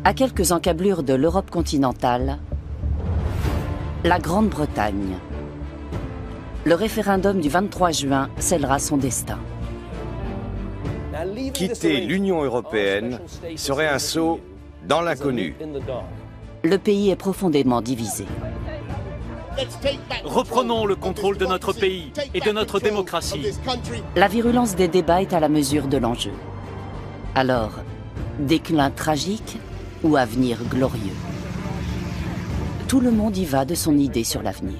À quelques encablures de l'Europe continentale, la Grande-Bretagne. Le référendum du 23 juin scellera son destin. Quitter l'Union européenne serait un saut dans l'inconnu. Le pays est profondément divisé. Reprenons le contrôle de notre pays et de notre démocratie. La virulence des débats est à la mesure de l'enjeu. Alors, déclin tragique ou avenir glorieux? Tout le monde y va de son idée sur l'avenir.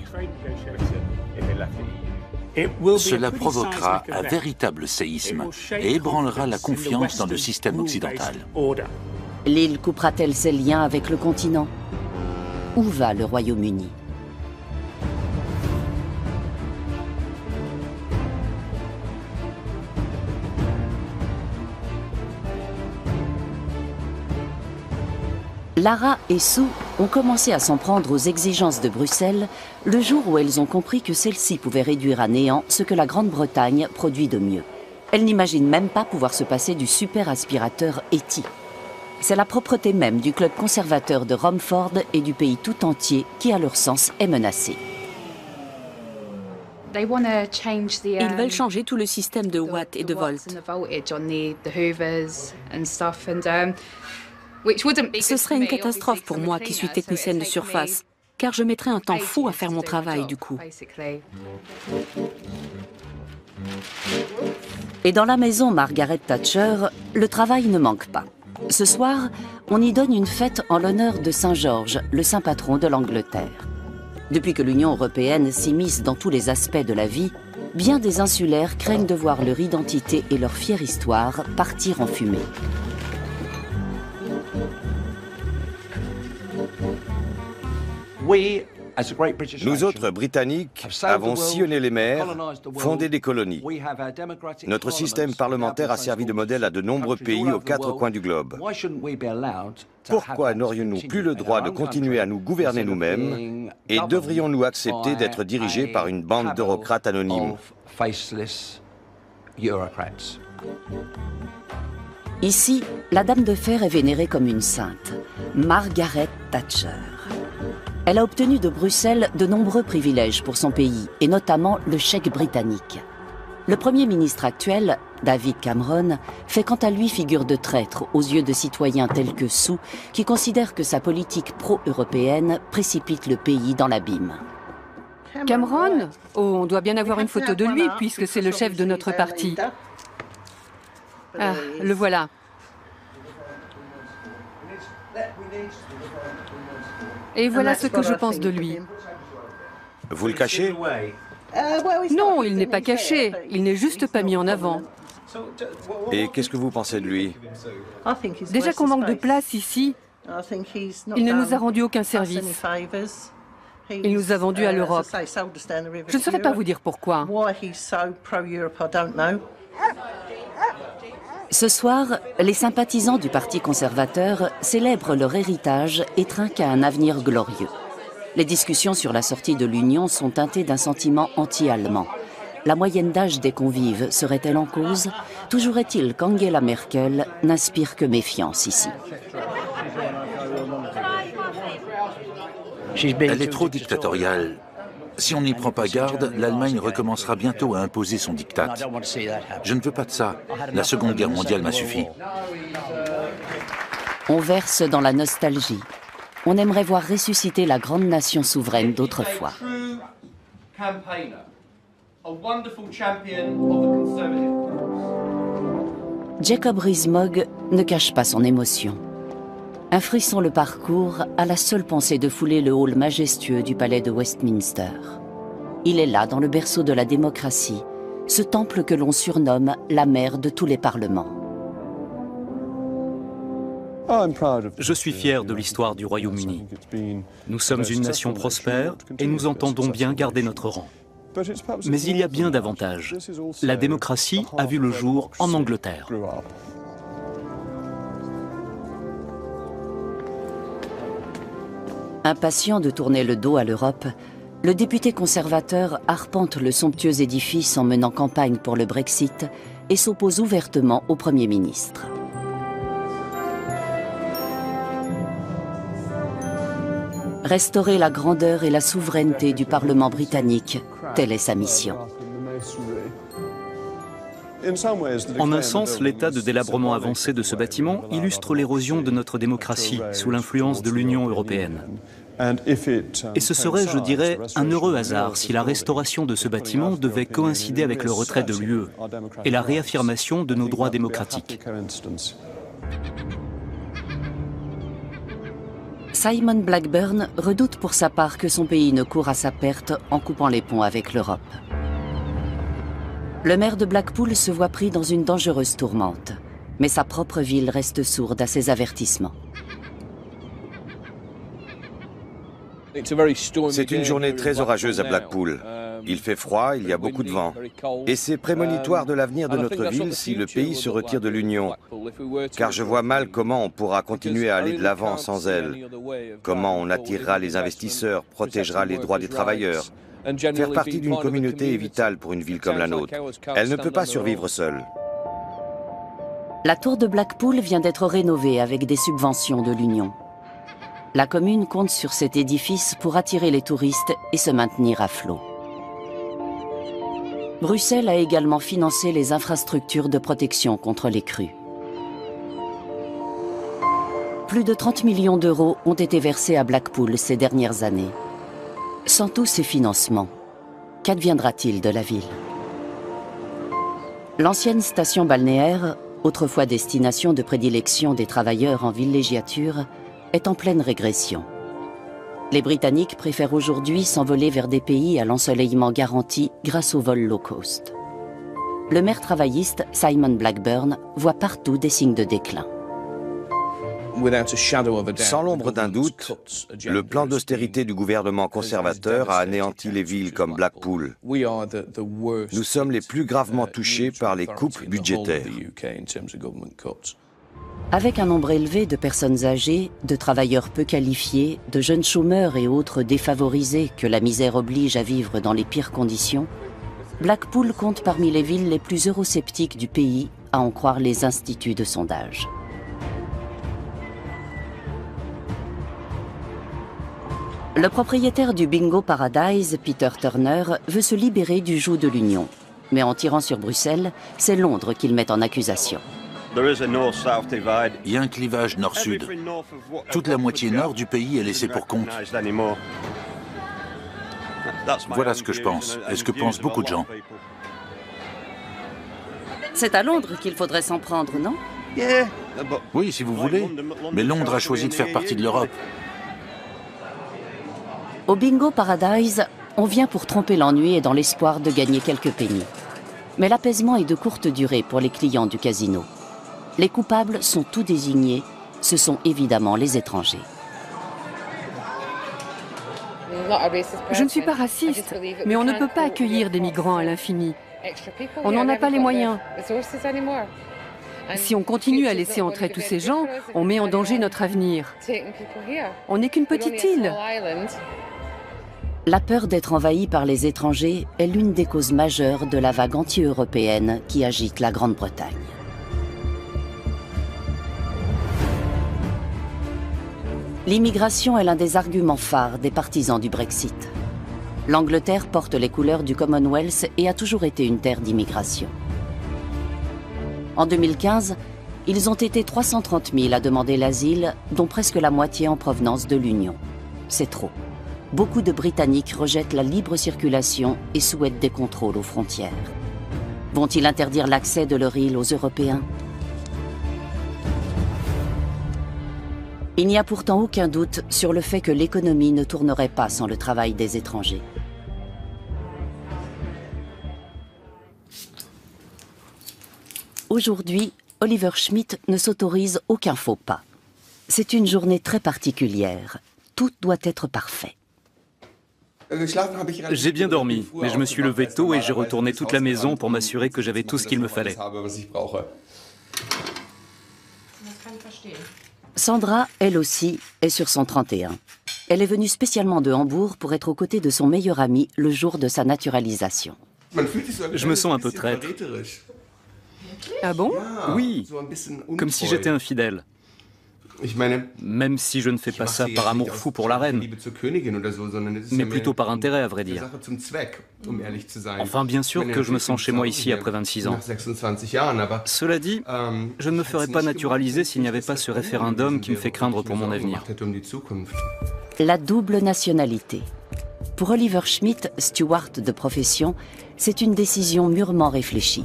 Cela provoquera un véritable séisme et ébranlera la confiance dans le système occidental. L'île coupera-t-elle ses liens avec le continent? Où va le Royaume-Uni? Lara et Sue ont commencé à s'en prendre aux exigences de Bruxelles le jour où elles ont compris que celle-ci pouvait réduire à néant ce que la Grande-Bretagne produit de mieux. Elles n'imaginent même pas pouvoir se passer du super aspirateur Yeti. C'est la propreté même du club conservateur de Romford et du pays tout entier qui, à leur sens, est menacée. Ils veulent changer tout le système de watts et de volts. Ce serait une catastrophe pour moi qui suis technicienne de surface, car je mettrais un temps fou à faire mon travail du coup. Et dans la maison Margaret Thatcher, le travail ne manque pas. Ce soir, on y donne une fête en l'honneur de Saint Georges, le saint patron de l'Angleterre. Depuis que l'Union européenne s'immisce dans tous les aspects de la vie, bien des insulaires craignent de voir leur identité et leur fière histoire partir en fumée. Nous autres Britanniques avons sillonné les mers, fondé des colonies. Notre système parlementaire a servi de modèle à de nombreux pays aux quatre coins du globe. Pourquoi n'aurions-nous plus le droit de continuer à nous gouverner nous-mêmes et devrions-nous accepter d'être dirigés par une bande d'eurocrates anonymes? Ici, la Dame de Fer est vénérée comme une sainte, Margaret Thatcher. Elle a obtenu de Bruxelles de nombreux privilèges pour son pays, et notamment le chèque britannique. Le Premier ministre actuel, David Cameron, fait quant à lui figure de traître aux yeux de citoyens tels que Sue, qui considèrent que sa politique pro-européenne précipite le pays dans l'abîme. Cameron? Oh, on doit bien avoir une photo de lui, puisque c'est le chef de notre parti. Ah, le voilà. Et voilà ce que je pense de lui. Vous le cachez? Non, il n'est pas caché. Il n'est juste pas mis en avant. Et qu'est-ce que vous pensez de lui? Déjà qu'on manque de place ici, il ne nous a rendu aucun service. Il nous a vendus à l'Europe. Je ne saurais pas vous dire pourquoi. Ce soir, les sympathisants du Parti conservateur célèbrent leur héritage et trinquent à un avenir glorieux. Les discussions sur la sortie de l'Union sont teintées d'un sentiment anti-allemand. La moyenne d'âge des convives serait-elle en cause? Toujours est-il qu'Angela Merkel n'inspire que méfiance ici. Elle est trop dictatoriale. Si on n'y prend pas garde, l'Allemagne recommencera bientôt à imposer son diktat. Je ne veux pas de ça. La Seconde Guerre mondiale m'a suffi. On verse dans la nostalgie. On aimerait voir ressusciter la grande nation souveraine d'autrefois. Jacob Rees-Mogg ne cache pas son émotion. Un frisson le parcourt à la seule pensée de fouler le hall majestueux du palais de Westminster. Il est là, dans le berceau de la démocratie, ce temple que l'on surnomme la mère de tous les parlements. Je suis fier de l'histoire du Royaume-Uni. Nous sommes une nation prospère et nous entendons bien garder notre rang. Mais il y a bien davantage. La démocratie a vu le jour en Angleterre. Impatient de tourner le dos à l'Europe, le député conservateur arpente le somptueux édifice en menant campagne pour le Brexit et s'oppose ouvertement au Premier ministre. Restaurer la grandeur et la souveraineté du Parlement britannique, telle est sa mission. En un sens, l'état de délabrement avancé de ce bâtiment illustre l'érosion de notre démocratie sous l'influence de l'Union européenne. Et ce serait, je dirais, un heureux hasard si la restauration de ce bâtiment devait coïncider avec le retrait de l'UE et la réaffirmation de nos droits démocratiques. Simon Blackburn redoute pour sa part que son pays ne court à sa perte en coupant les ponts avec l'Europe. Le maire de Blackpool se voit pris dans une dangereuse tourmente, mais sa propre ville reste sourde à ses avertissements. C'est une journée très orageuse à Blackpool. Il fait froid, il y a beaucoup de vent. Et c'est prémonitoire de l'avenir de notre ville si le pays se retire de l'Union. Car je vois mal comment on pourra continuer à aller de l'avant sans elle. Comment on attirera les investisseurs, protégera les droits des travailleurs. Faire partie d'une communauté est vital pour une ville comme la nôtre. Elle ne peut pas survivre seule. La tour de Blackpool vient d'être rénovée avec des subventions de l'Union. La commune compte sur cet édifice pour attirer les touristes et se maintenir à flot. Bruxelles a également financé les infrastructures de protection contre les crues. Plus de 30 millions d'euros ont été versés à Blackpool ces dernières années. Sans tous ces financements, qu'adviendra-t-il de la ville? L'ancienne station balnéaire, autrefois destination de prédilection des travailleurs en villégiature, est en pleine régression. Les Britanniques préfèrent aujourd'hui s'envoler vers des pays à l'ensoleillement garanti grâce aux vols low cost. Le maire travailliste, Simon Blackburn, voit partout des signes de déclin. Sans l'ombre d'un doute, le plan d'austérité du gouvernement conservateur a anéanti les villes comme Blackpool. Nous sommes les plus gravement touchés par les coupes budgétaires. Avec un nombre élevé de personnes âgées, de travailleurs peu qualifiés, de jeunes chômeurs et autres défavorisés que la misère oblige à vivre dans les pires conditions, Blackpool compte parmi les villes les plus eurosceptiques du pays, à en croire les instituts de sondage. Le propriétaire du Bingo Paradise, Peter Turner, veut se libérer du joug de l'Union. Mais en tirant sur Bruxelles, c'est Londres qu'il met en accusation. Il y a un clivage nord-sud. Toute la moitié nord du pays est laissée pour compte. Voilà ce que je pense, et ce que pensent beaucoup de gens. C'est à Londres qu'il faudrait s'en prendre, non? Oui, si vous voulez, mais Londres a choisi de faire partie de l'Europe. Au Bingo Paradise, on vient pour tromper l'ennui et dans l'espoir de gagner quelques pennies. Mais l'apaisement est de courte durée pour les clients du casino. Les coupables sont tous désignés, ce sont évidemment les étrangers. Je ne suis pas raciste, mais on ne peut pas accueillir des migrants à l'infini. On n'en a pas les moyens. Si on continue à laisser entrer tous ces gens, on met en danger notre avenir. On n'est qu'une petite île. La peur d'être envahi par les étrangers est l'une des causes majeures de la vague anti-européenne qui agite la Grande-Bretagne. L'immigration est l'un des arguments phares des partisans du Brexit. L'Angleterre porte les couleurs du Commonwealth et a toujours été une terre d'immigration. En 2015, ils ont été 330 000 à demander l'asile, dont presque la moitié en provenance de l'Union. C'est trop. Beaucoup de Britanniques rejettent la libre circulation et souhaitent des contrôles aux frontières. Vont-ils interdire l'accès de leur île aux Européens? Il n'y a pourtant aucun doute sur le fait que l'économie ne tournerait pas sans le travail des étrangers. Aujourd'hui, Oliver Schmidt ne s'autorise aucun faux pas. C'est une journée très particulière. Tout doit être parfait. J'ai bien dormi, mais je me suis levé tôt et j'ai retourné toute la maison pour m'assurer que j'avais tout ce qu'il me fallait. Sandra, elle aussi, est sur son 31. Elle est venue spécialement de Hambourg pour être aux côtés de son meilleur ami le jour de sa naturalisation. Je me sens un peu traître. Ah bon? Oui, comme si j'étais infidèle. Même si je ne fais pas ça par amour fou pour la reine, mais plutôt par intérêt, à vrai dire. Enfin, bien sûr que je me sens chez moi ici après 26 ans. Cela dit, je ne me ferais pas naturaliser s'il n'y avait pas ce référendum qui me fait craindre pour mon avenir. La double nationalité. Pour Oliver Schmidt, steward de profession, c'est une décision mûrement réfléchie.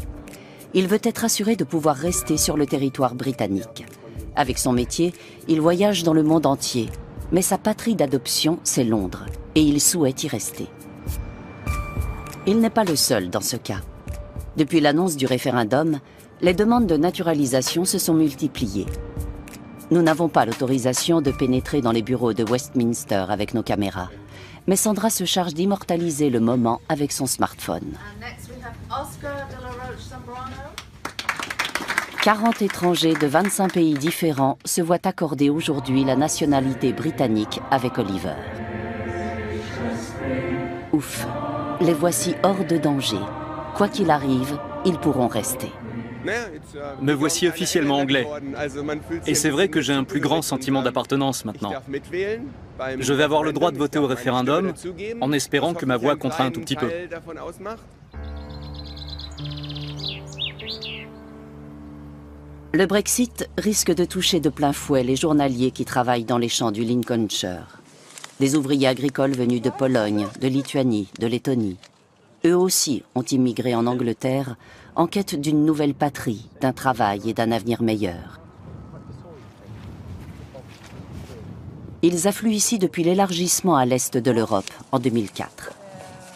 Il veut être assuré de pouvoir rester sur le territoire britannique. Avec son métier, il voyage dans le monde entier, mais sa patrie d'adoption, c'est Londres, et il souhaite y rester. Il n'est pas le seul dans ce cas. Depuis l'annonce du référendum, les demandes de naturalisation se sont multipliées. Nous n'avons pas l'autorisation de pénétrer dans les bureaux de Westminster avec nos caméras, mais Sandra se charge d'immortaliser le moment avec son smartphone. 40 étrangers de 25 pays différents se voient accorder aujourd'hui la nationalité britannique avec Oliver. Ouf, les voici hors de danger. Quoi qu'il arrive, ils pourront rester. Me voici officiellement anglais. Et c'est vrai que j'ai un plus grand sentiment d'appartenance maintenant. Je vais avoir le droit de voter au référendum, en espérant que ma voix comptera un tout petit peu. Le Brexit risque de toucher de plein fouet les journaliers qui travaillent dans les champs du Lincolnshire. Des ouvriers agricoles venus de Pologne, de Lituanie, de Lettonie. Eux aussi ont immigré en Angleterre en quête d'une nouvelle patrie, d'un travail et d'un avenir meilleur. Ils affluent ici depuis l'élargissement à l'est de l'Europe en 2004.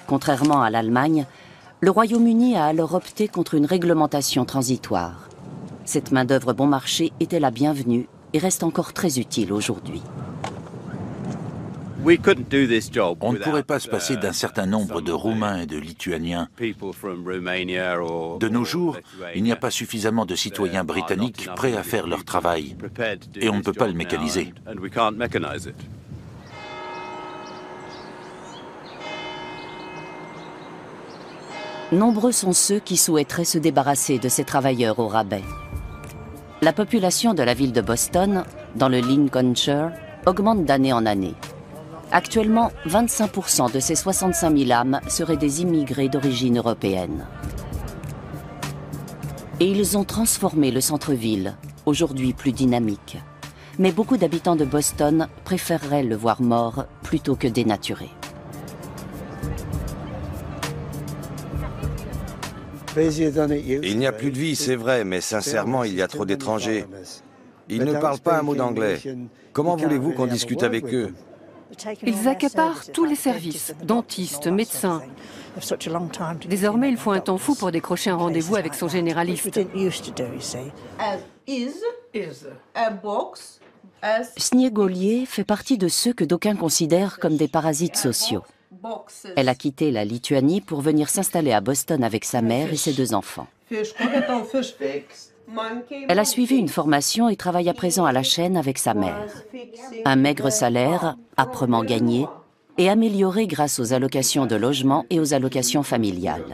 Contrairement à l'Allemagne, le Royaume-Uni a alors opté contre une réglementation transitoire. Cette main-d'œuvre bon marché était la bienvenue et reste encore très utile aujourd'hui. On ne pourrait pas se passer d'un certain nombre de Roumains et de Lituaniens. De nos jours, il n'y a pas suffisamment de citoyens britanniques prêts à faire leur travail. Et on ne peut pas le mécaniser. Nombreux sont ceux qui souhaiteraient se débarrasser de ces travailleurs au rabais. La population de la ville de Boston, dans le Lincolnshire, augmente d'année en année. Actuellement, 25% de ces 65 000 âmes seraient des immigrés d'origine européenne. Et ils ont transformé le centre-ville, aujourd'hui plus dynamique. Mais beaucoup d'habitants de Boston préféreraient le voir mort plutôt que dénaturé. Il n'y a plus de vie, c'est vrai, mais sincèrement, il y a trop d'étrangers. Ils ne parlent pas un mot d'anglais. Comment voulez-vous qu'on discute avec eux? Ils accaparent tous les services, dentistes, médecins. Désormais, il faut un temps fou pour décrocher un rendez-vous avec son généraliste. Sniegolier fait partie de ceux que d'aucuns considèrent comme des parasites sociaux. Elle a quitté la Lituanie pour venir s'installer à Boston avec sa mère et ses 2 enfants. Elle a suivi une formation et travaille à présent à la chaîne avec sa mère. Un maigre salaire, âprement gagné, et amélioré grâce aux allocations de logement et aux allocations familiales.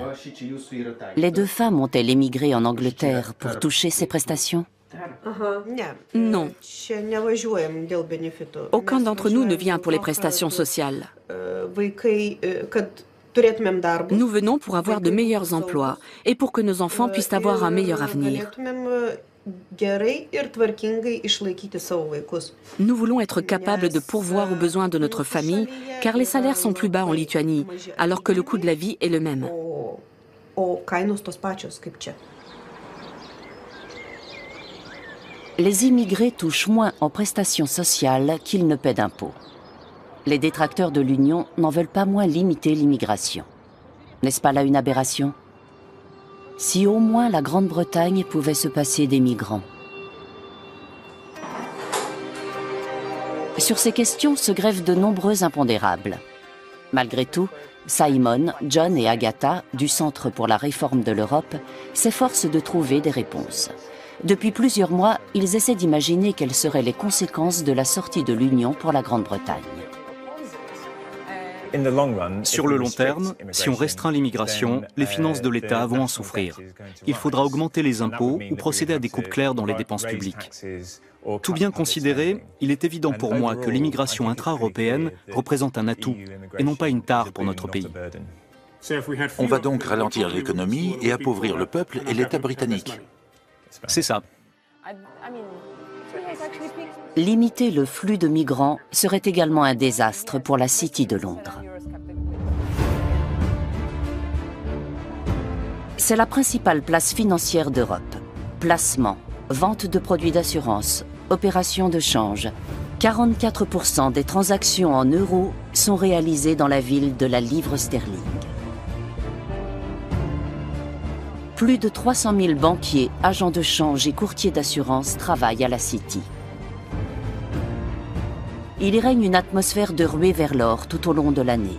Les 2 femmes ont-elles émigré en Angleterre pour toucher ces prestations? Non. Aucun d'entre nous ne vient pour les prestations sociales. Nous venons pour avoir de meilleurs emplois et pour que nos enfants puissent avoir un meilleur avenir. Nous voulons être capables de pourvoir aux besoins de notre famille, car les salaires sont plus bas en Lituanie, alors que le coût de la vie est le même. Les immigrés touchent moins en prestations sociales qu'ils ne paient d'impôts. Les détracteurs de l'Union n'en veulent pas moins limiter l'immigration. N'est-ce pas là une aberration? Si au moins la Grande-Bretagne pouvait se passer des migrants. Sur ces questions se grèvent de nombreux impondérables. Malgré tout, Simon, John et Agatha, du Centre pour la réforme de l'Europe, s'efforcent de trouver des réponses. Depuis plusieurs mois, ils essaient d'imaginer quelles seraient les conséquences de la sortie de l'Union pour la Grande-Bretagne. Sur le long terme, si on restreint l'immigration, les finances de l'État vont en souffrir. Il faudra augmenter les impôts ou procéder à des coupes claires dans les dépenses publiques. Tout bien considéré, il est évident pour moi que l'immigration intra-européenne représente un atout et non pas une tare pour notre pays. On va donc ralentir l'économie et appauvrir le peuple et l'État britannique. C'est ça. Limiter le flux de migrants serait également un désastre pour la City de Londres. C'est la principale place financière d'Europe. Placement, vente de produits d'assurance, opérations de change. 44% des transactions en euros sont réalisées dans la ville de la livre sterling. Plus de 300 000 banquiers, agents de change et courtiers d'assurance travaillent à la City. Il y règne une atmosphère de ruée vers l'or tout au long de l'année.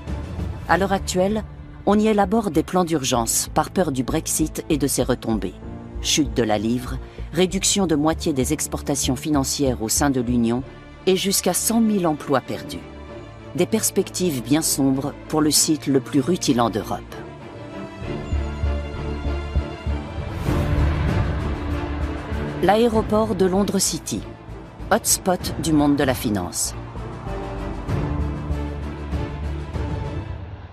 À l'heure actuelle, on y élabore des plans d'urgence par peur du Brexit et de ses retombées. Chute de la livre, réduction de moitié des exportations financières au sein de l'Union et jusqu'à 100 000 emplois perdus. Des perspectives bien sombres pour le site le plus rutilant d'Europe. L'aéroport de Londres City, hotspot du monde de la finance.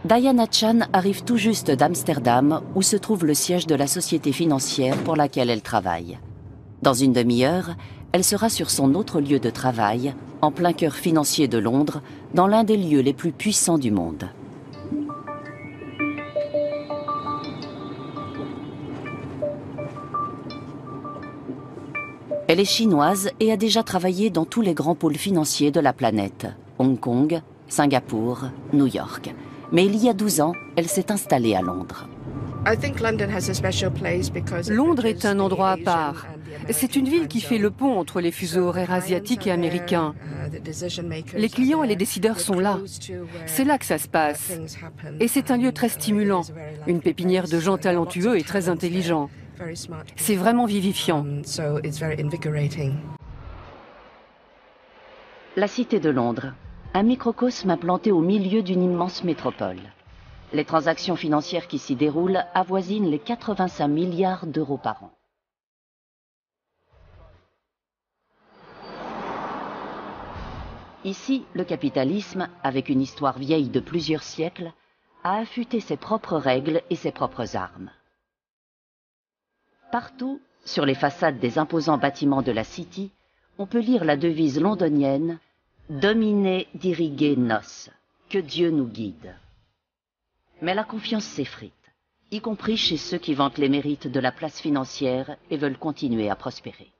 Diana Chan arrive tout juste d'Amsterdam, où se trouve le siège de la société financière pour laquelle elle travaille. Dans une demi-heure, elle sera sur son autre lieu de travail, en plein cœur financier de Londres, dans l'un des lieux les plus puissants du monde. Elle est chinoise et a déjà travaillé dans tous les grands pôles financiers de la planète, Hong Kong, Singapour, New York. Mais il y a 12 ans, elle s'est installée à Londres. Londres est un endroit à part. C'est une ville qui fait le pont entre les fuseaux horaires asiatiques et américains. Les clients et les décideurs sont là. C'est là que ça se passe. Et c'est un lieu très stimulant, une pépinière de gens talentueux et très intelligents. C'est vraiment vivifiant. La Cité de Londres, un microcosme implanté au milieu d'une immense métropole. Les transactions financières qui s'y déroulent avoisinent les 85 milliards d'euros par an. Ici, le capitalisme, avec une histoire vieille de plusieurs siècles, a affûté ses propres règles et ses propres armes. Partout, sur les façades des imposants bâtiments de la City, on peut lire la devise londonienne « Domine, dirige nos », que Dieu nous guide. Mais la confiance s'effrite, y compris chez ceux qui vantent les mérites de la place financière et veulent continuer à prospérer.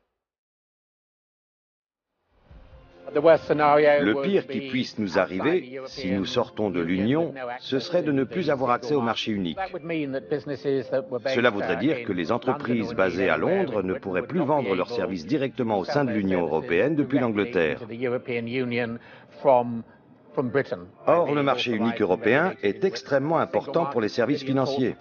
Le pire qui puisse nous arriver, si nous sortons de l'Union, ce serait de ne plus avoir accès au marché unique. Cela voudrait dire que les entreprises basées à Londres ne pourraient plus vendre leurs services directement au sein de l'Union européenne depuis l'Angleterre. Or, le marché unique européen est extrêmement important pour les services financiers.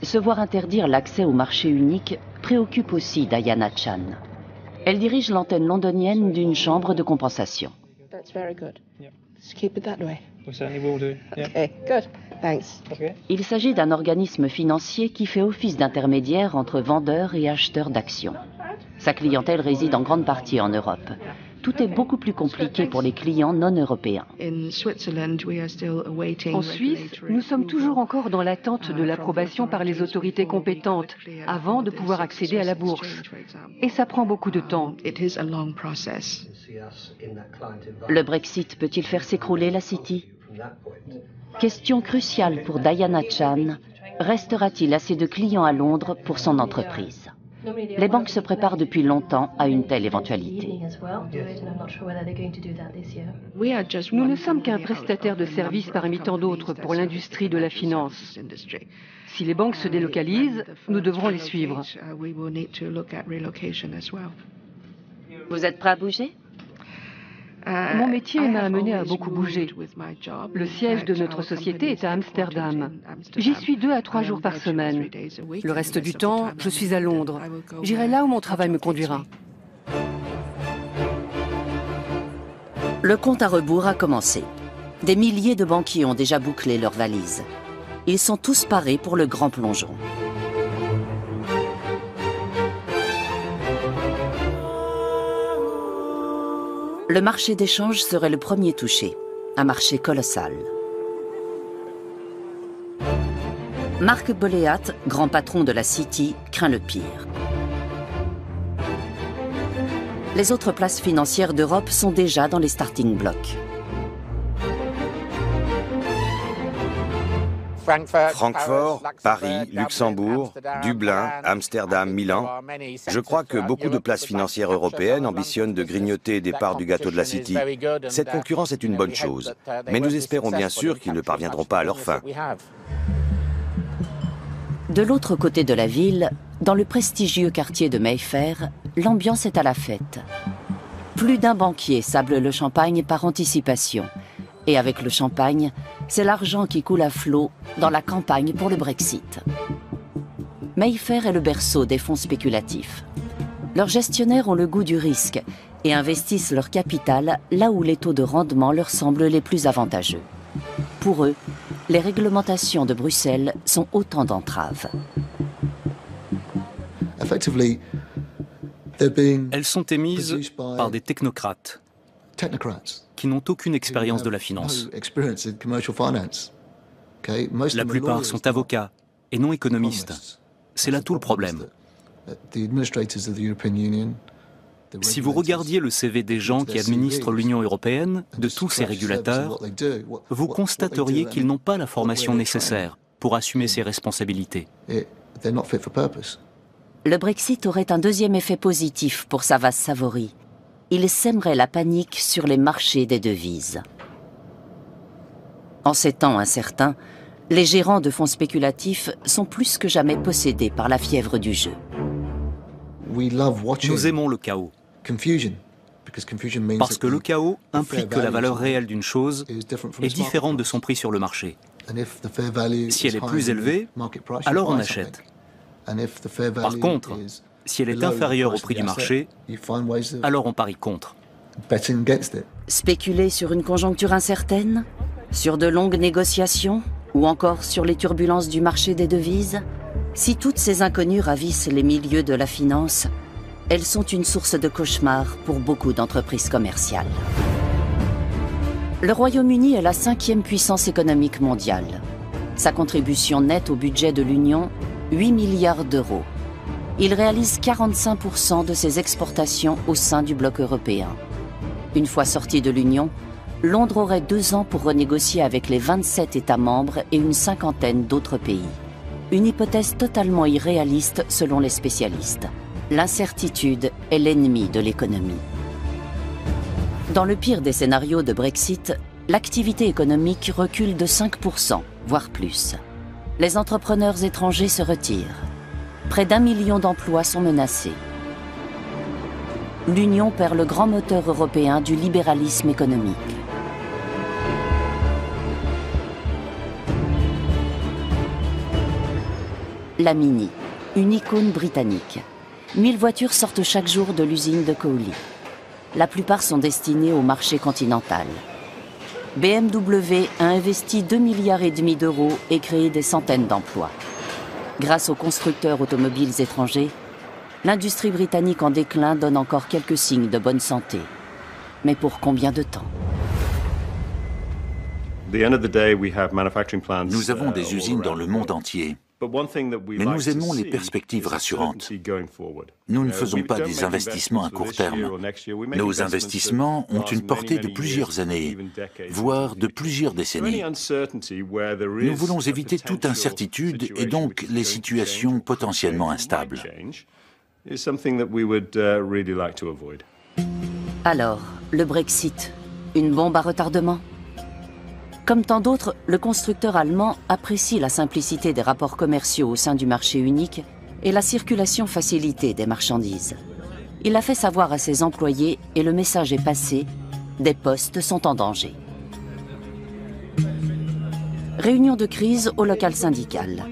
Se voir interdire l'accès au marché unique préoccupe aussi Diana Chan. Elle dirige l'antenne londonienne d'une chambre de compensation. Il s'agit d'un organisme financier qui fait office d'intermédiaire entre vendeurs et acheteurs d'actions. Sa clientèle réside en grande partie en Europe. Tout est beaucoup plus compliqué pour les clients non européens. En Suisse, nous sommes toujours encore dans l'attente de l'approbation par les autorités compétentes avant de pouvoir accéder à la bourse. Et ça prend beaucoup de temps. Le Brexit peut-il faire s'écrouler la City? Question cruciale pour Diana Chan. Restera-t-il assez de clients à Londres pour son entreprise? Les banques se préparent depuis longtemps à une telle éventualité. Nous ne sommes qu'un prestataire de services parmi tant d'autres pour l'industrie de la finance. Si les banques se délocalisent, nous devrons les suivre. Vous êtes prêt à bouger? Mon métier m'a amené à beaucoup bouger. Le siège de notre société est à Amsterdam. J'y suis 2 à 3 jours par semaine. Le reste du temps, je suis à Londres. J'irai là où mon travail me conduira. Le compte à rebours a commencé. Des milliers de banquiers ont déjà bouclé leurs valises. Ils sont tous parés pour le grand plongeon. Le marché d'échange serait le premier touché, un marché colossal. Marc Boléat, grand patron de la City, craint le pire. Les autres places financières d'Europe sont déjà dans les starting blocks. Francfort, Paris, Luxembourg, Dublin, Amsterdam, Milan. Je crois que beaucoup de places financières européennes ambitionnent de grignoter des parts du gâteau de la City. Cette concurrence est une bonne chose, mais nous espérons bien sûr qu'ils ne parviendront pas à leur fin. De l'autre côté de la ville, dans le prestigieux quartier de Mayfair, l'ambiance est à la fête. Plus d'un banquier sable le champagne par anticipation. Et avec le champagne, c'est l'argent qui coule à flot dans la campagne pour le Brexit. Mayfair est le berceau des fonds spéculatifs. Leurs gestionnaires ont le goût du risque et investissent leur capital là où les taux de rendement leur semblent les plus avantageux. Pour eux, les réglementations de Bruxelles sont autant d'entraves. Elles sont émises par des technocrates qui n'ont aucune expérience de la finance. La plupart sont avocats et non économistes. C'est là tout le problème. Si vous regardiez le CV des gens qui administrent l'Union européenne, de tous ces régulateurs, vous constateriez qu'ils n'ont pas la formation nécessaire pour assumer ces responsabilités. Le Brexit aurait un deuxième effet positif pour Savas Savory. Il sèmerait la panique sur les marchés des devises. En ces temps incertains, les gérants de fonds spéculatifs sont plus que jamais possédés par la fièvre du jeu. Nous aimons le chaos. Parce que le chaos implique que la valeur réelle d'une chose est différente de son prix sur le marché. Si elle est plus élevée, alors on achète. Par contre, si elle est inférieure au prix du marché, alors on parie contre. Spéculer sur une conjoncture incertaine, sur de longues négociations, ou encore sur les turbulences du marché des devises, si toutes ces inconnues ravissent les milieux de la finance, elles sont une source de cauchemar pour beaucoup d'entreprises commerciales. Le Royaume-Uni est la 5e puissance économique mondiale. Sa contribution nette au budget de l'Union, 8 milliards d'euros. Il réalise 45% de ses exportations au sein du bloc européen. Une fois sorti de l'Union, Londres aurait 2 ans pour renégocier avec les 27 États membres et une 50aine d'autres pays. Une hypothèse totalement irréaliste selon les spécialistes. L'incertitude est l'ennemi de l'économie. Dans le pire des scénarios de Brexit, l'activité économique recule de 5%, voire plus. Les entrepreneurs étrangers se retirent. Près d'1 million d'emplois sont menacés. L'Union perd le grand moteur européen du libéralisme économique. La Mini, une icône britannique. 1000 voitures sortent chaque jour de l'usine de Cowley. La plupart sont destinées au marché continental. BMW a investi 2,5 milliards d'euros et créé des centaines d'emplois. Grâce aux constructeurs automobiles étrangers, l'industrie britannique en déclin donne encore quelques signes de bonne santé. Mais pour combien de temps ? Nous avons des usines dans le monde entier. Mais nous aimons les perspectives rassurantes. Nous ne faisons pas des investissements à court terme. Nos investissements ont une portée de plusieurs années, voire de plusieurs décennies. Nous voulons éviter toute incertitude et donc les situations potentiellement instables. Alors, le Brexit, une bombe à retardement ? Comme tant d'autres, le constructeur allemand apprécie la simplicité des rapports commerciaux au sein du marché unique et la circulation facilitée des marchandises. Il a fait savoir à ses employés et le message est passé, des postes sont en danger. Réunion de crise au local syndical.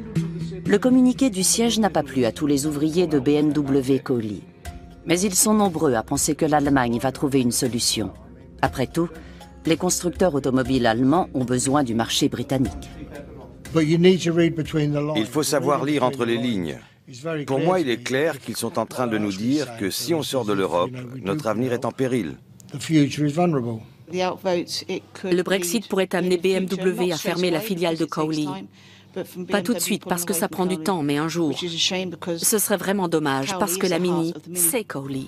Le communiqué du siège n'a pas plu à tous les ouvriers de BMW Cowley. Mais ils sont nombreux à penser que l'Allemagne va trouver une solution. Après tout, les constructeurs automobiles allemands ont besoin du marché britannique. Il faut savoir lire entre les lignes. Pour moi, il est clair qu'ils sont en train de nous dire que si on sort de l'Europe, notre avenir est en péril. Le Brexit pourrait amener BMW à fermer la filiale de Cowley. Pas tout de suite, parce que ça prend du temps, mais un jour. Ce serait vraiment dommage, parce que la Mini, c'est Cowley.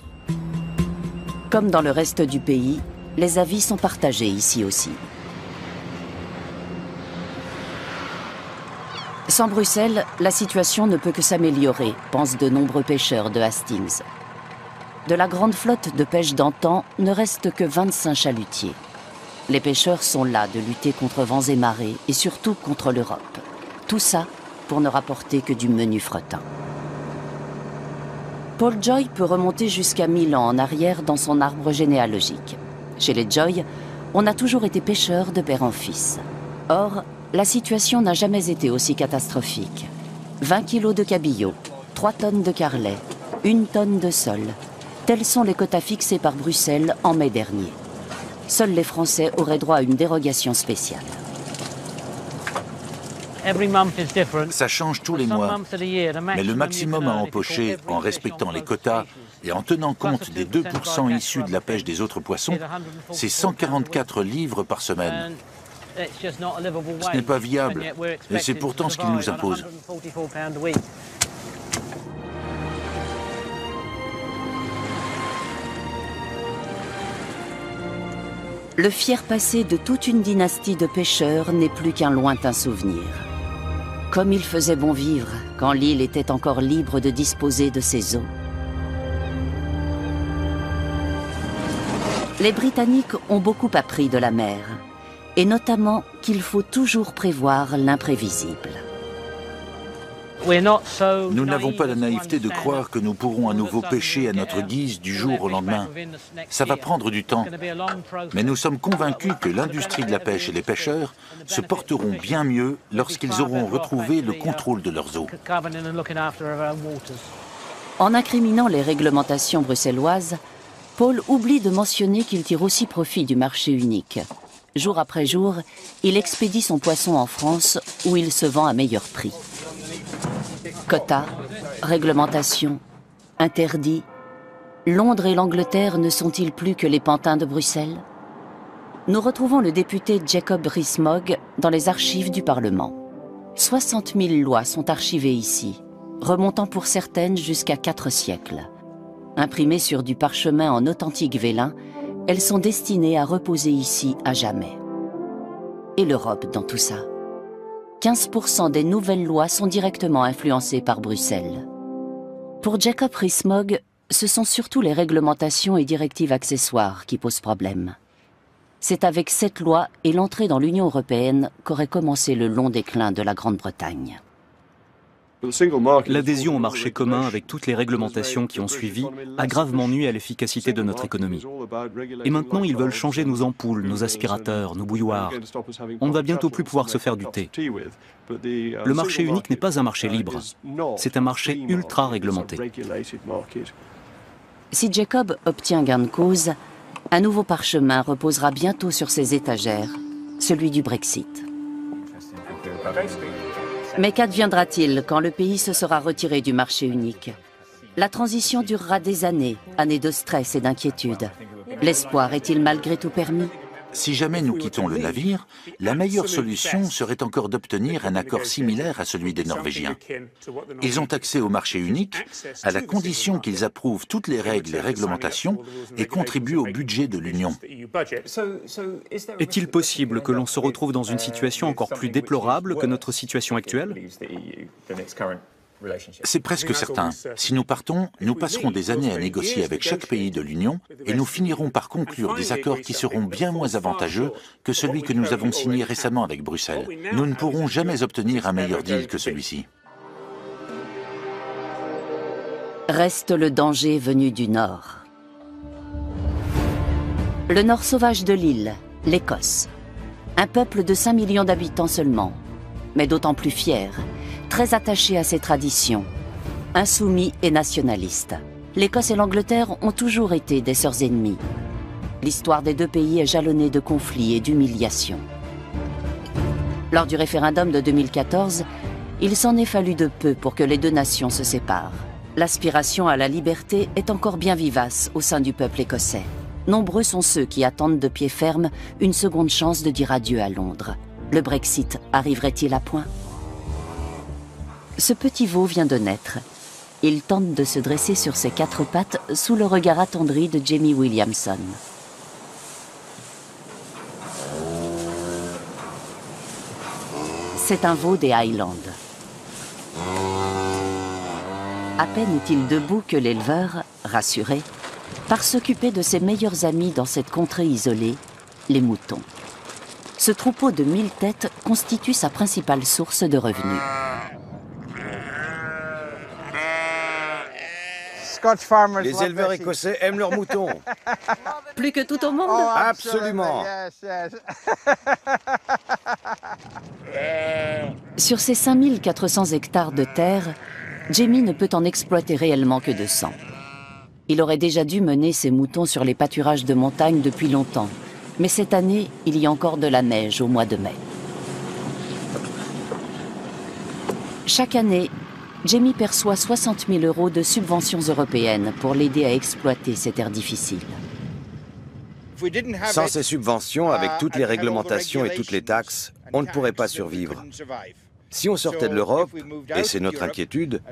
Comme dans le reste du pays, les avis sont partagés ici aussi. Sans Bruxelles, la situation ne peut que s'améliorer, pensent de nombreux pêcheurs de Hastings. De la grande flotte de pêche d'antan ne reste que 25 chalutiers. Les pêcheurs sont las de lutter contre vents et marées et surtout contre l'Europe. Tout ça pour ne rapporter que du menu fretin. Paul Joy peut remonter jusqu'à 1000 ans en arrière dans son arbre généalogique. Chez les Joy, on a toujours été pêcheurs de père en fils. Or, la situation n'a jamais été aussi catastrophique. 20 kilos de cabillaud, 3 tonnes de carlet, 1 tonne de sole. Tels sont les quotas fixés par Bruxelles en mai dernier. Seuls les Français auraient droit à une dérogation spéciale. Ça change tous les mois, mais le maximum à empocher en respectant les quotas et en tenant compte des 2% issus de la pêche des autres poissons, c'est 144 livres par semaine. Ce n'est pas viable, et c'est pourtant ce qu'ils nous imposent. Le fier passé de toute une dynastie de pêcheurs n'est plus qu'un lointain souvenir. Comme il faisait bon vivre quand l'île était encore libre de disposer de ses eaux. Les Britanniques ont beaucoup appris de la mer, et notamment qu'il faut toujours prévoir l'imprévisible. Nous n'avons pas la naïveté de croire que nous pourrons à nouveau pêcher à notre guise du jour au lendemain. Ça va prendre du temps, mais nous sommes convaincus que l'industrie de la pêche et les pêcheurs se porteront bien mieux lorsqu'ils auront retrouvé le contrôle de leurs eaux. En incriminant les réglementations bruxelloises, Paul oublie de mentionner qu'il tire aussi profit du marché unique. Jour après jour, il expédie son poisson en France où il se vend à meilleur prix. Quotas, réglementations, interdits. Londres et l'Angleterre ne sont-ils plus que les pantins de Bruxelles? Nous retrouvons le député Jacob Rees-Mogg dans les archives du Parlement. 60 000 lois sont archivées ici, remontant pour certaines jusqu'à 4 siècles. Imprimées sur du parchemin en authentique vélin, elles sont destinées à reposer ici à jamais. Et l'Europe dans tout ça? 15% des nouvelles lois sont directement influencées par Bruxelles. Pour Jacob Rees-Mogg, ce sont surtout les réglementations et directives accessoires qui posent problème. C'est avec cette loi et l'entrée dans l'Union européenne qu'aurait commencé le long déclin de la Grande-Bretagne. L'adhésion au marché commun avec toutes les réglementations qui ont suivi a gravement nui à l'efficacité de notre économie. Et maintenant, ils veulent changer nos ampoules, nos aspirateurs, nos bouilloires. On ne va bientôt plus pouvoir se faire du thé. Le marché unique n'est pas un marché libre. C'est un marché ultra réglementé. Si Jacob obtient gain de cause, un nouveau parchemin reposera bientôt sur ses étagères, celui du Brexit. Mais qu'adviendra-t-il quand le pays se sera retiré du marché unique? La transition durera des années, années de stress et d'inquiétude. L'espoir est-il malgré tout permis? Si jamais nous quittons le navire, la meilleure solution serait encore d'obtenir un accord similaire à celui des Norvégiens. Ils ont accès au marché unique à la condition qu'ils approuvent toutes les règles et réglementations et contribuent au budget de l'Union. Est-il possible que l'on se retrouve dans une situation encore plus déplorable que notre situation actuelle? C'est presque certain. Si nous partons, nous passerons des années à négocier avec chaque pays de l'Union et nous finirons par conclure des accords qui seront bien moins avantageux que celui que nous avons signé récemment avec Bruxelles. Nous ne pourrons jamais obtenir un meilleur deal que celui-ci. Reste le danger venu du nord. Le nord sauvage de l'île, l'Écosse. Un peuple de 5 millions d'habitants seulement, mais d'autant plus fier, très attaché à ses traditions, insoumis et nationaliste. L'Écosse et l'Angleterre ont toujours été des sœurs ennemies. L'histoire des deux pays est jalonnée de conflits et d'humiliations. Lors du référendum de 2014, il s'en est fallu de peu pour que les deux nations se séparent. L'aspiration à la liberté est encore bien vivace au sein du peuple écossais. Nombreux sont ceux qui attendent de pied ferme une seconde chance de dire adieu à Londres. Le Brexit arriverait-il à point? Ce petit veau vient de naître. Il tente de se dresser sur ses quatre pattes sous le regard attendri de Jamie Williamson. C'est un veau des Highlands. À peine est-il debout que l'éleveur, rassuré, part s'occuper de ses meilleurs amis dans cette contrée isolée, les moutons. Ce troupeau de 1000 têtes constitue sa principale source de revenus. Les éleveurs écossais aiment leurs moutons. Plus que tout au monde? Absolument. Sur ces 5400 hectares de terre, Jamie ne peut en exploiter réellement que 200. Il aurait déjà dû mener ses moutons sur les pâturages de montagne depuis longtemps. Mais cette année, il y a encore de la neige au mois de mai. Chaque année, Jamie perçoit 60 000 € de subventions européennes pour l'aider à exploiter ces terres difficiles. Sans ces subventions, avec toutes les réglementations et toutes les taxes, on ne pourrait pas survivre. Si on sortait de l'Europe, et c'est notre inquiétude,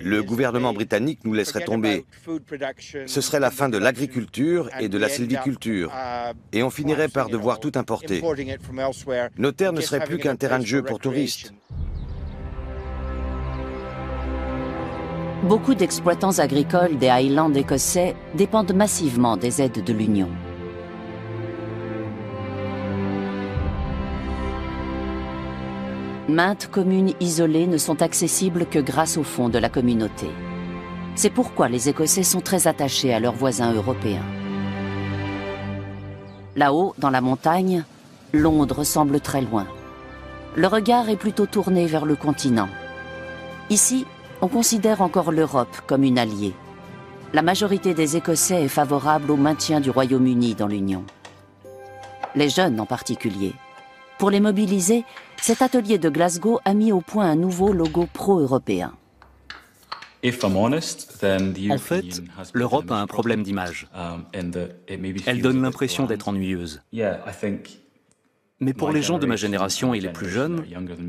le gouvernement britannique nous laisserait tomber. Ce serait la fin de l'agriculture et de la sylviculture, et on finirait par devoir tout importer. Nos terres ne seraient plus qu'un terrain de jeu pour touristes. Beaucoup d'exploitants agricoles des Highlands écossais dépendent massivement des aides de l'Union. Maintes communes isolées ne sont accessibles que grâce aux fonds de la communauté. C'est pourquoi les Écossais sont très attachés à leurs voisins européens. Là-haut, dans la montagne, Londres semble très loin. Le regard est plutôt tourné vers le continent. Ici, on considère encore l'Europe comme une alliée. La majorité des Écossais est favorable au maintien du Royaume-Uni dans l'Union. Les jeunes en particulier. Pour les mobiliser, cet atelier de Glasgow a mis au point un nouveau logo pro-européen. En fait, l'Europe a un problème d'image. Elle donne l'impression d'être ennuyeuse. Mais pour les gens de ma génération et les plus jeunes,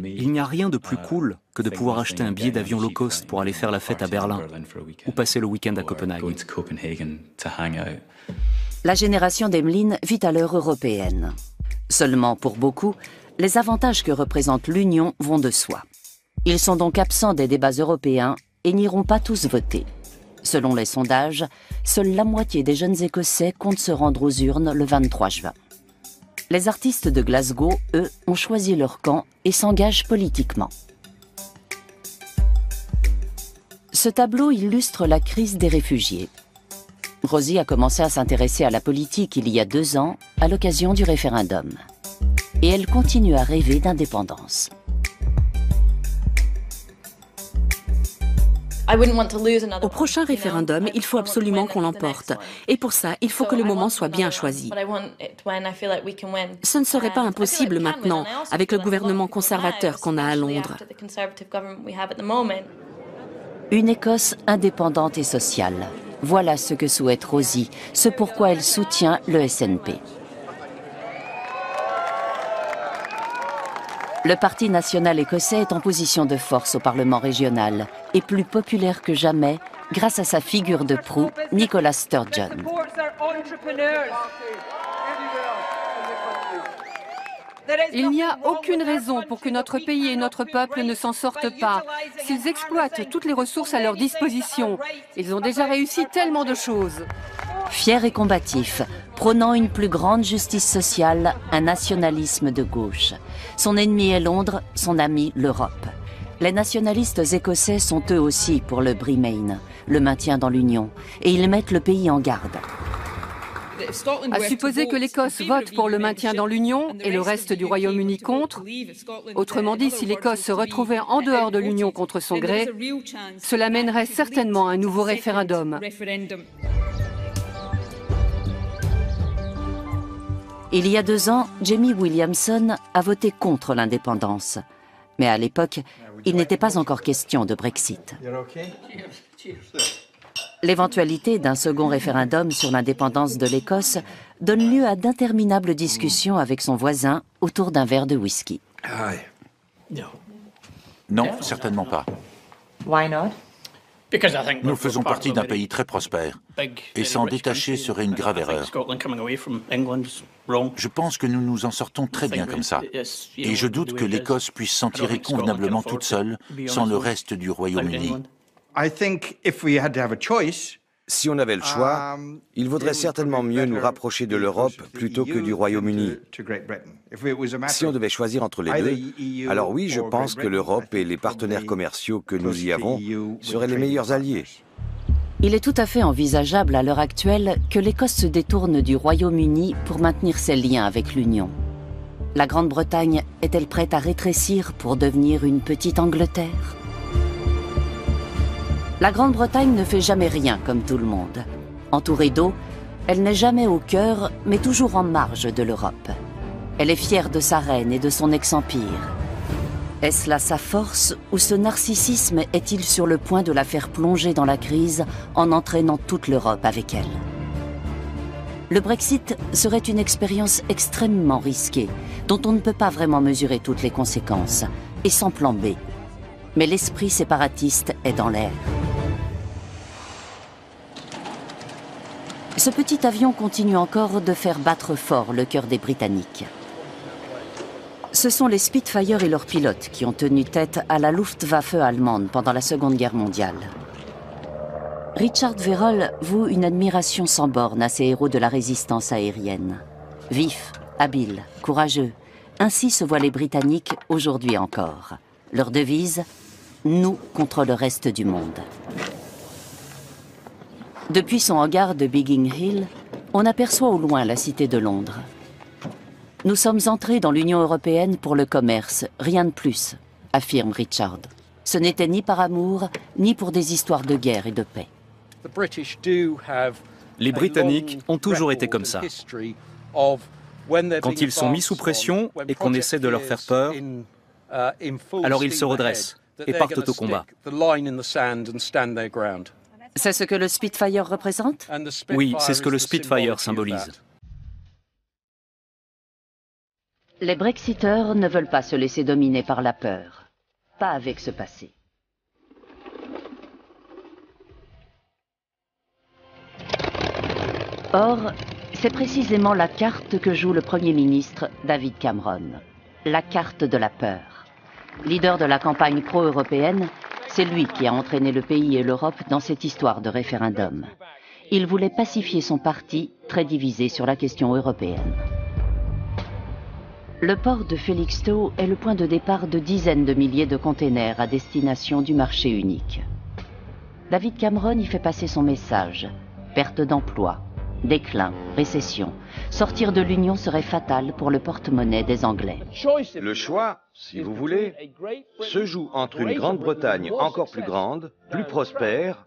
il n'y a rien de plus cool que de pouvoir acheter un billet d'avion low cost pour aller faire la fête à Berlin ou passer le week-end à Copenhague. La génération d'Emeline vit à l'heure européenne. Seulement, pour beaucoup, les avantages que représente l'Union vont de soi. Ils sont donc absents des débats européens et n'iront pas tous voter. Selon les sondages, seule la moitié des jeunes Écossais comptent se rendre aux urnes le 23 juin. Les artistes de Glasgow, eux, ont choisi leur camp et s'engagent politiquement. Ce tableau illustre la crise des réfugiés. Rosie a commencé à s'intéresser à la politique il y a 2 ans, à l'occasion du référendum. Et elle continue à rêver d'indépendance. Au prochain référendum, il faut absolument qu'on l'emporte. Et pour ça, il faut que le moment soit bien choisi. Ce ne serait pas impossible maintenant, avec le gouvernement conservateur qu'on a à Londres. Une Écosse indépendante et sociale. Voilà ce que souhaite Rosie, ce pourquoi elle soutient le SNP. Le Parti national écossais est en position de force au Parlement régional et plus populaire que jamais grâce à sa figure de proue, Nicola Sturgeon. Il n'y a aucune raison pour que notre pays et notre peuple ne s'en sortent pas. S'ils exploitent toutes les ressources à leur disposition, ils ont déjà réussi tellement de choses. Fier et combatif, prônant une plus grande justice sociale, un nationalisme de gauche. Son ennemi est Londres, son ami l'Europe. Les nationalistes écossais sont eux aussi pour le Remain, le maintien dans l'Union, et ils mettent le pays en garde. À supposer que l'Écosse vote pour le maintien dans l'Union et le reste du Royaume-Uni contre, autrement dit, si l'Écosse se retrouvait en dehors de l'Union contre son gré, cela mènerait certainement à un nouveau référendum. Il y a 2 ans, Jamie Williamson a voté contre l'indépendance. Mais à l'époque, il n'était pas encore question de Brexit. L'éventualité d'un second référendum sur l'indépendance de l'Écosse donne lieu à d'interminables discussions avec son voisin autour d'un verre de whisky. Non, certainement pas. Nous faisons partie d'un pays très prospère, et s'en détacher serait une grave erreur. Je pense que nous nous en sortons très bien comme ça, et je doute que l'Écosse puisse s'en tirer convenablement toute seule, sans le reste du Royaume-Uni. Si on avait le choix, il vaudrait certainement mieux nous rapprocher de l'Europe plutôt que du Royaume-Uni. Si on devait choisir entre les deux, alors oui, je pense que l'Europe et les partenaires commerciaux que nous y avons seraient les meilleurs alliés. Il est tout à fait envisageable à l'heure actuelle que l'Écosse se détourne du Royaume-Uni pour maintenir ses liens avec l'Union. La Grande-Bretagne est-elle prête à rétrécir pour devenir une petite Angleterre ? La Grande-Bretagne ne fait jamais rien comme tout le monde. Entourée d'eau, elle n'est jamais au cœur, mais toujours en marge de l'Europe. Elle est fière de sa reine et de son ex-empire. Est-ce là sa force ou ce narcissisme est-il sur le point de la faire plonger dans la crise en entraînant toute l'Europe avec elle? Le Brexit serait une expérience extrêmement risquée, dont on ne peut pas vraiment mesurer toutes les conséquences, et sans plan B. Mais l'esprit séparatiste est dans l'air. Ce petit avion continue encore de faire battre fort le cœur des Britanniques. Ce sont les Spitfire et leurs pilotes qui ont tenu tête à la Luftwaffe allemande pendant la Seconde Guerre mondiale. Richard Verroll voue une admiration sans borne à ces héros de la résistance aérienne. Vifs, habiles, courageux, ainsi se voient les Britanniques aujourd'hui encore. Leur devise, nous contre le reste du monde. Depuis son hangar de Biggin Hill, on aperçoit au loin la cité de Londres. Nous sommes entrés dans l'Union européenne pour le commerce, rien de plus, affirme Richard. Ce n'était ni par amour, ni pour des histoires de guerre et de paix. Les Britanniques ont toujours été comme ça. Quand ils sont mis sous pression et qu'on essaie de leur faire peur, alors ils se redressent et partent au combat. C'est ce que le Spitfire représente? Oui, c'est ce que le Spitfire symbolise. Les Brexiteurs ne veulent pas se laisser dominer par la peur. Pas avec ce passé. Or, c'est précisément la carte que joue le Premier ministre David Cameron. La carte de la peur. Leader de la campagne pro-européenne, c'est lui qui a entraîné le pays et l'Europe dans cette histoire de référendum. Il voulait pacifier son parti, très divisé sur la question européenne. Le port de Felixstowe est le point de départ de dizaines de milliers de containers à destination du marché unique. David Cameron y fait passer son message. Perte d'emploi, déclin, récession. Sortir de l'Union serait fatal pour le porte-monnaie des Anglais. Le choix, si vous voulez, se joue entre une Grande-Bretagne encore plus grande, plus prospère,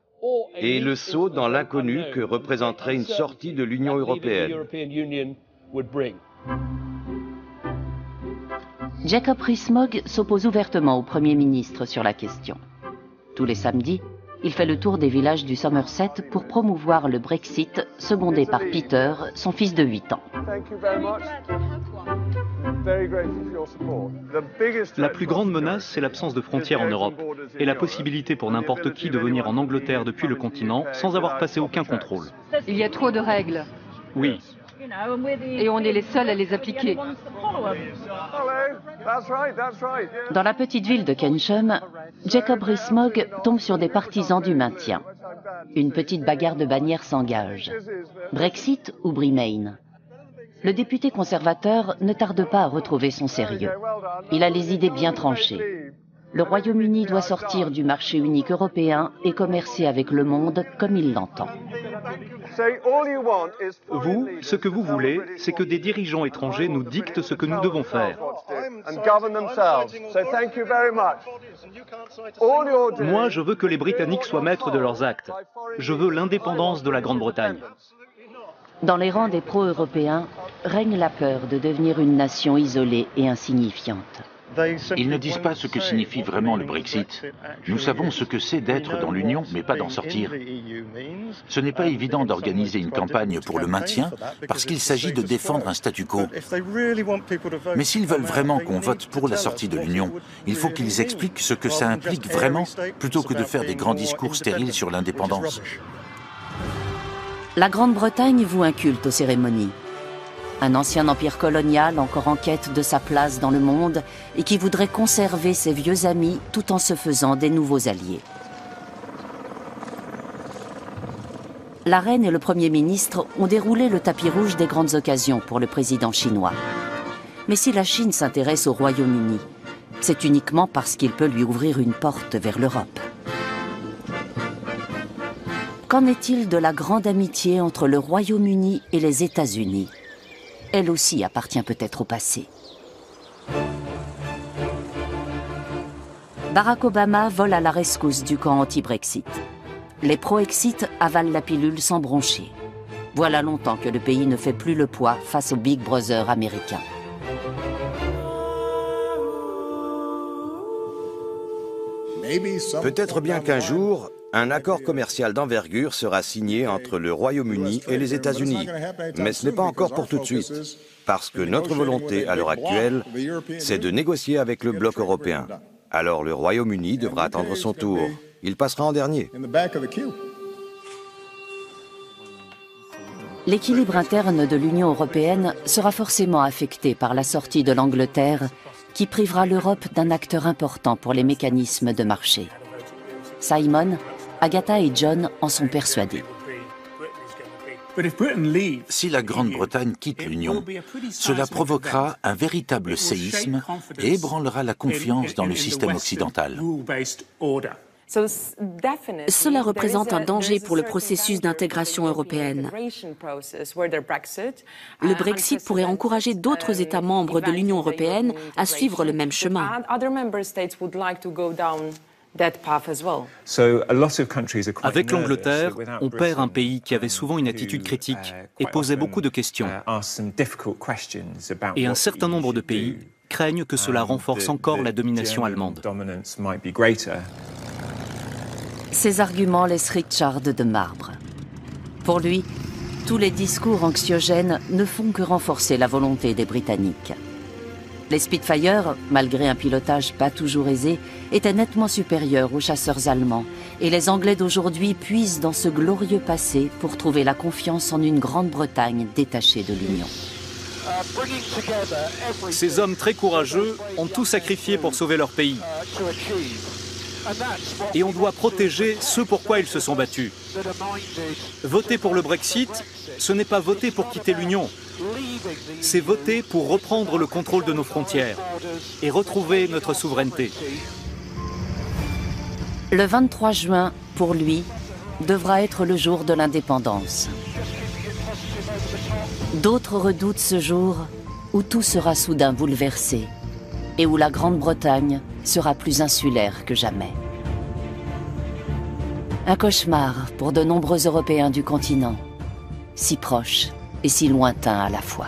et le saut dans l'inconnu que représenterait une sortie de l'Union européenne. Jacob Rees-Mogg s'oppose ouvertement au Premier ministre sur la question. Tous les samedis, il fait le tour des villages du Somerset pour promouvoir le Brexit, secondé par Peter, son fils de 8 ans. La plus grande menace, c'est l'absence de frontières en Europe et la possibilité pour n'importe qui de venir en Angleterre depuis le continent sans avoir passé aucun contrôle. Il y a trop de règles. Oui. Et on est les seuls à les appliquer. Dans la petite ville de Kensham, Jacob Rees-Mogg tombe sur des partisans du maintien. Une petite bagarre de bannières s'engage. Brexit ou Remain? Le député conservateur ne tarde pas à retrouver son sérieux. Il a les idées bien tranchées. Le Royaume-Uni doit sortir du marché unique européen et commercer avec le monde comme il l'entend. Vous, ce que vous voulez, c'est que des dirigeants étrangers nous dictent ce que nous devons faire. Moi, je veux que les Britanniques soient maîtres de leurs actes. Je veux l'indépendance de la Grande-Bretagne. Dans les rangs des pro-européens, règne la peur de devenir une nation isolée et insignifiante. Ils ne disent pas ce que signifie vraiment le Brexit. Nous savons ce que c'est d'être dans l'Union, mais pas d'en sortir. Ce n'est pas évident d'organiser une campagne pour le maintien, parce qu'il s'agit de défendre un statu quo. Mais s'ils veulent vraiment qu'on vote pour la sortie de l'Union, il faut qu'ils expliquent ce que ça implique vraiment, plutôt que de faire des grands discours stériles sur l'indépendance. La Grande-Bretagne voue un culte aux cérémonies. Un ancien empire colonial encore en quête de sa place dans le monde et qui voudrait conserver ses vieux amis tout en se faisant des nouveaux alliés. La reine et le Premier ministre ont déroulé le tapis rouge des grandes occasions pour le président chinois. Mais si la Chine s'intéresse au Royaume-Uni, c'est uniquement parce qu'il peut lui ouvrir une porte vers l'Europe. Qu'en est-il de la grande amitié entre le Royaume-Uni et les États-Unis ? Elle aussi appartient peut-être au passé. Barack Obama vole à la rescousse du camp anti-Brexit. Les pro-Exit avalent la pilule sans broncher. Voilà longtemps que le pays ne fait plus le poids face au Big Brother américain. Peut-être bien qu'un jour, un accord commercial d'envergure sera signé entre le Royaume-Uni et les États-Unis. Mais ce n'est pas encore pour tout de suite, parce que notre volonté à l'heure actuelle, c'est de négocier avec le bloc européen. Alors le Royaume-Uni devra attendre son tour. Il passera en dernier. L'équilibre interne de l'Union européenne sera forcément affecté par la sortie de l'Angleterre, qui privera l'Europe d'un acteur important pour les mécanismes de marché. Simon, Agatha et John en sont persuadés. Si la Grande-Bretagne quitte l'Union, cela provoquera un véritable séisme et ébranlera la confiance dans le système occidental. Cela représente un danger pour le processus d'intégration européenne. Le Brexit pourrait encourager d'autres États membres de l'Union européenne à suivre le même chemin. Avec l'Angleterre, on perd un pays qui avait souvent une attitude critique et posait beaucoup de questions. Et un certain nombre de pays craignent que cela renforce encore la domination allemande. Ces arguments laissent Richard de marbre. Pour lui, tous les discours anxiogènes ne font que renforcer la volonté des Britanniques. Les Spitfire, malgré un pilotage pas toujours aisé, étaient nettement supérieurs aux chasseurs allemands, et les Anglais d'aujourd'hui puisent dans ce glorieux passé pour trouver la confiance en une Grande-Bretagne détachée de l'Union. Ces hommes très courageux ont tout sacrifié pour sauver leur pays. Et on doit protéger ce pourquoi ils se sont battus. Voter pour le Brexit, ce n'est pas voter pour quitter l'Union. C'est voter pour reprendre le contrôle de nos frontières et retrouver notre souveraineté. Le 23 juin, pour lui, devra être le jour de l'indépendance. D'autres redoutent ce jour où tout sera soudain bouleversé et où la Grande-Bretagne sera plus insulaire que jamais. Un cauchemar pour de nombreux Européens du continent, si proches et si lointains à la fois.